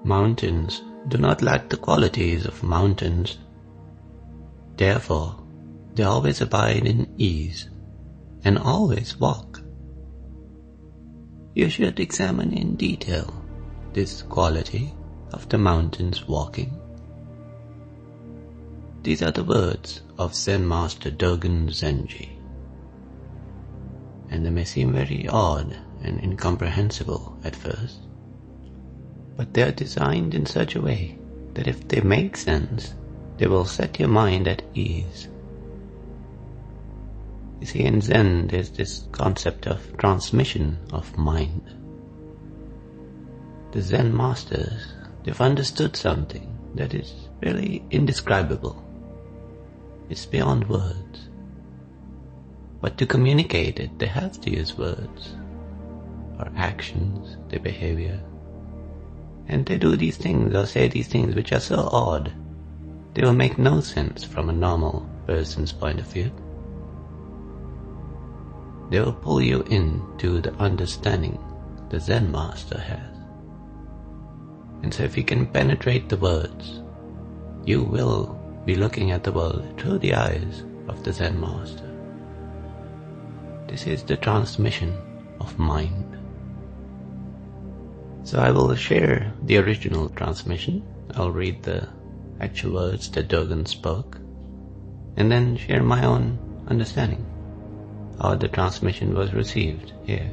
Mountains do not lack the qualities of mountains. Therefore, they always abide in ease and always walk. You should examine in detail this quality of the mountains walking. These are the words of Zen Master Dogen Zenji, and they may seem very odd and incomprehensible at first, but they are designed in such a way that if they make sense, they will set your mind at ease. You see, in Zen there's this concept of transmission of mind. The Zen masters, they've understood something that is really indescribable. It's beyond words. But to communicate it, they have to use words, or actions, their behavior. And they do these things or say these things which are so odd, they will make no sense from a normal person's point of view. They will pull you into the understanding the Zen master has. And so if you can penetrate the words, you will be looking at the world through the eyes of the Zen master. This is the transmission of mind. So I will share the original transmission. I'll read the actual words that Dogen spoke, and then share my own understanding, how the transmission was received here.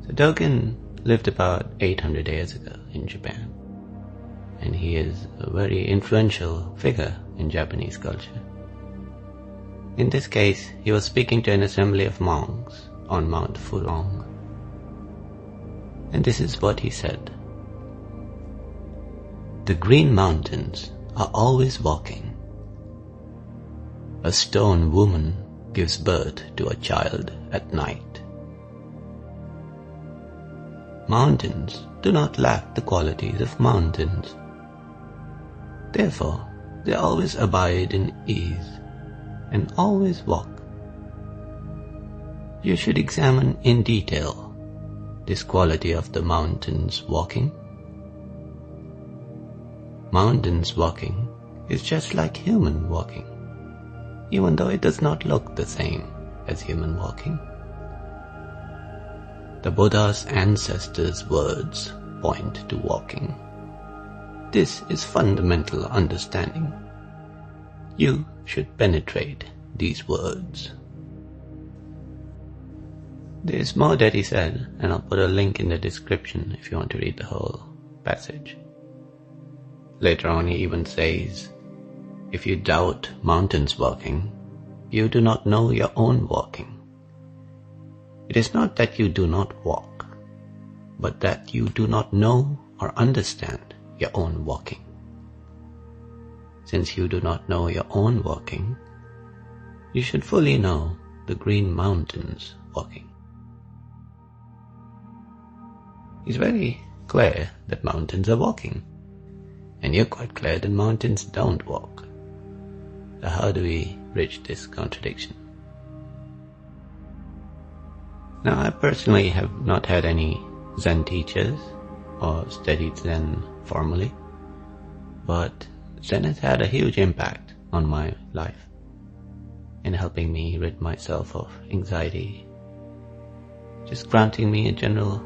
So Dogen lived about 800 years ago in Japan, and he is a very influential figure in Japanese culture. In this case, he was speaking to an assembly of monks on Mount Fulong, and this is what he said. The green mountains are always walking. A stone woman gives birth to a child at night. Mountains do not lack the qualities of mountains. Therefore, they always abide in ease and always walk. You should examine in detail this quality of the mountains walking. Mountains walking is just like human walking, even though it does not look the same as human walking. The Buddha's ancestors' words point to walking. This is fundamental understanding. You should penetrate these words. There is more that he said, and I'll put a link in the description if you want to read the whole passage. Later on he even says, if you doubt mountains walking, you do not know your own walking. It is not that you do not walk, but that you do not know or understand your own walking. Since you do not know your own walking, you should fully know the green mountains walking. It's very clear that mountains are walking, and you're quite clear that mountains don't walk. So how do we bridge this contradiction? Now, I personally have not had any Zen teachers or studied Zen formally, but Zen has had a huge impact on my life in helping me rid myself of anxiety, just granting me a general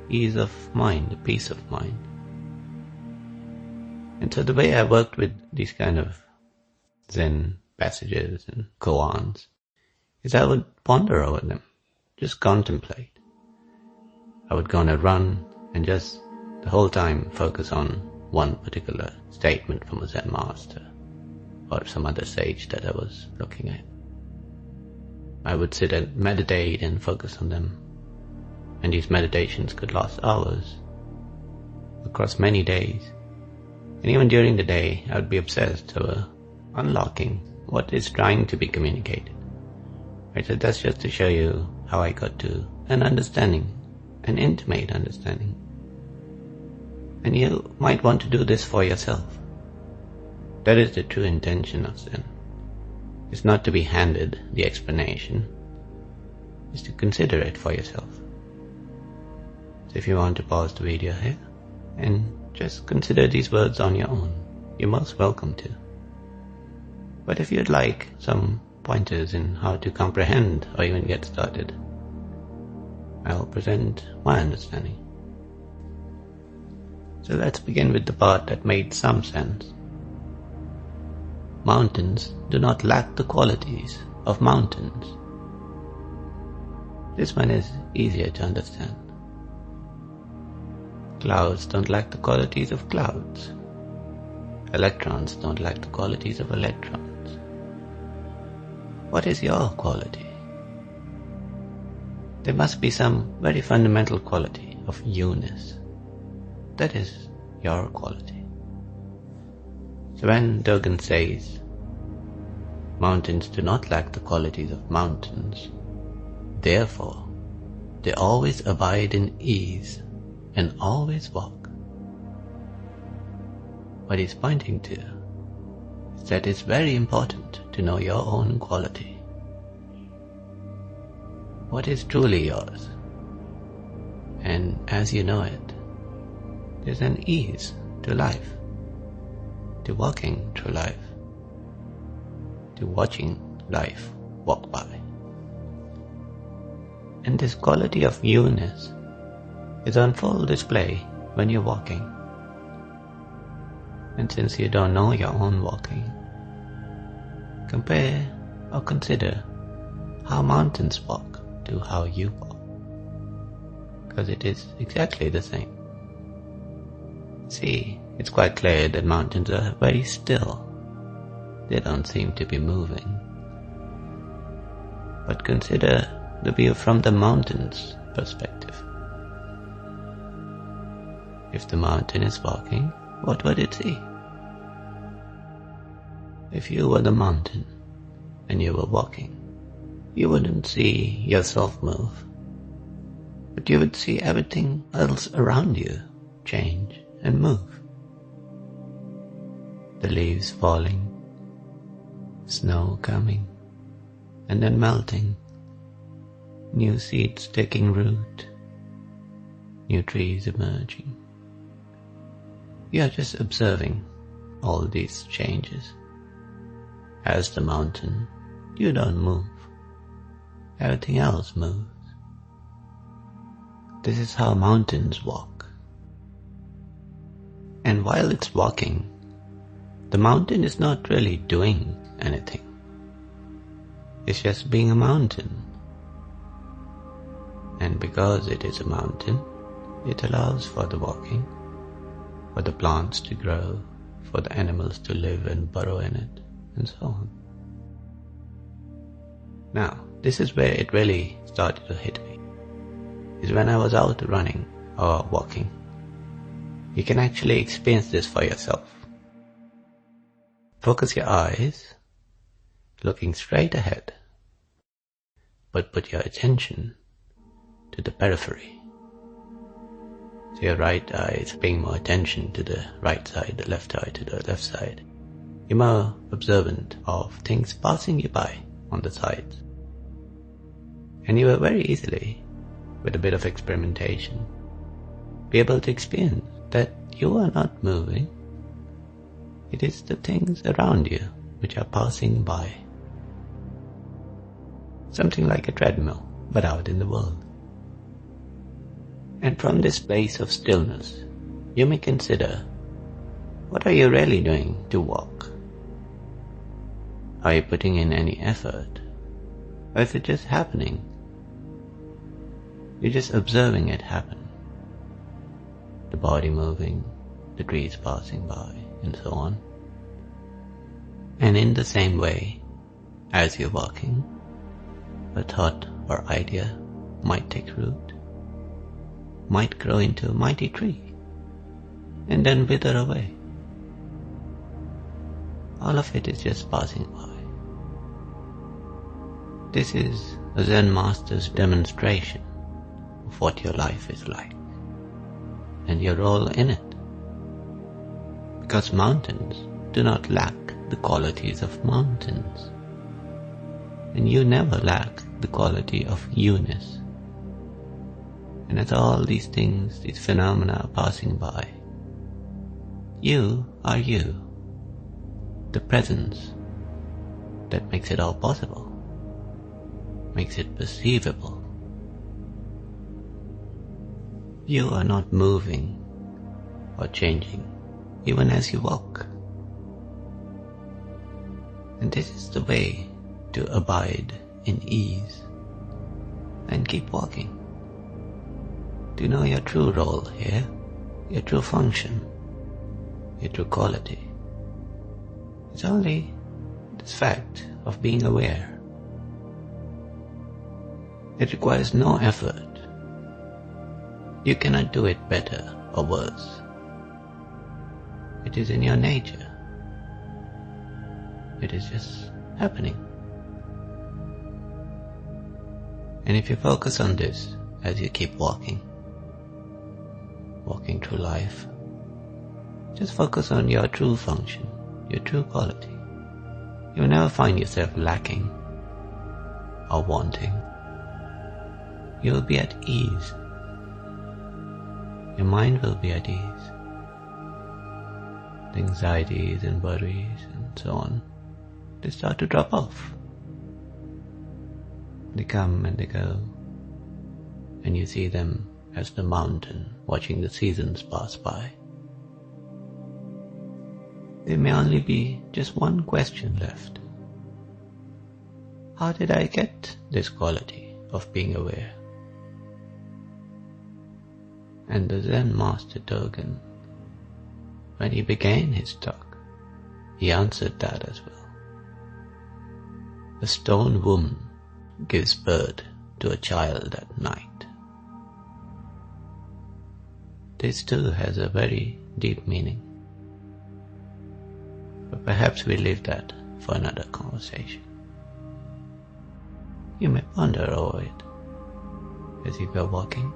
ease of mind, a peace of mind. And so the way I worked with these kind of Zen passages and koans is I would ponder over them, just contemplate. I would go on a run and just the whole time focus on one particular statement from a Zen master or some other sage that I was looking at. I would sit and meditate and focus on them, and these meditations could last hours, across many days. And even during the day, I would be obsessed over unlocking what is trying to be communicated. Right, so that's just to show you how I got to an understanding, an intimate understanding. And you might want to do this for yourself. That is the true intention of Zen. It's not to be handed the explanation, it's to consider it for yourself. So So if you want to pause the video here and just consider these words on your own, you're most welcome to. But if you'd like some pointers in how to comprehend or even get started, I'll present my understanding. So let's begin with the part that made some sense. Mountains do not lack the qualities of mountains. This one is easier to understand. Clouds don't lack the qualities of clouds. Electrons don't lack the qualities of electrons. What is your quality? There must be some very fundamental quality of you-ness. That is your quality. So when Dogen says, mountains do not lack the qualities of mountains, therefore they always abide in ease and always walk, what he's pointing to is that it's very important to know your own quality. What is truly yours? And as you know it, there's an ease to life, to walking through life, to watching life walk by. And this quality of you-ness is on full display when you're walking. And since you don't know your own walking, compare or consider how mountains walk to how you walk, because it is exactly the same. See, it's quite clear that mountains are very still. They don't seem to be moving. But consider the view from the mountain's perspective. If the mountain is walking, what would it see? If you were the mountain and you were walking, you wouldn't see yourself move, but you would see everything else around you change and move. The leaves falling, snow coming, and then melting, new seeds taking root, new trees emerging. You are just observing all these changes. As the mountain, you don't move. Everything else moves. This is how mountains walk. And while it's walking, the mountain is not really doing anything. It's just being a mountain. And because it is a mountain, it allows for the walking, for the plants to grow, for the animals to live and burrow in it, and so on. Now, this is where it really started to hit me, is when I was out running or walking. You can actually experience this for yourself. Focus your eyes, looking straight ahead, but put your attention to the periphery. So your right eye is paying more attention to the right side, the left eye to the left side. You're more observant of things passing you by on the sides. And you will very easily, with a bit of experimentation, be able to experience that you are not moving. It is the things around you which are passing by. Something like a treadmill, but out in the world. And from this place of stillness, you may consider, what are you really doing to walk? Are you putting in any effort? Or is it just happening? You're just observing it happen. The body moving, the trees passing by, and so on. And in the same way, as you're walking, a thought or idea might take root, might grow into a mighty tree, and then wither away. All of it is just passing by. This is a Zen master's demonstration of what your life is like, and your role in it. Because mountains do not lack the qualities of mountains, and you never lack the quality of you-ness. And as all these things, these phenomena are passing by, you are you, the presence that makes it all possible, makes it perceivable. You are not moving or changing, even as you walk. And this is the way to abide in ease and keep walking. To know your true role here, your true function, your true quality. It's only this fact of being aware. It requires no effort. You cannot do it better or worse. It is in your nature. It is just happening. And if you focus on this as you keep walking through life, just focus on your true function, your true quality. You will never find yourself lacking or wanting. You will be at ease. Your mind will be at ease. The anxieties and worries and so on, they start to drop off. They come and they go, and you see them as the mountain watching the seasons pass by. There may only be just one question left. How did I get this quality of being aware? And the Zen master Dogen, when he began his talk, he answered that as well. A stone woman gives birth to a child at night. This too has a very deep meaning, but perhaps we leave that for another conversation. You may ponder over it as you go walking.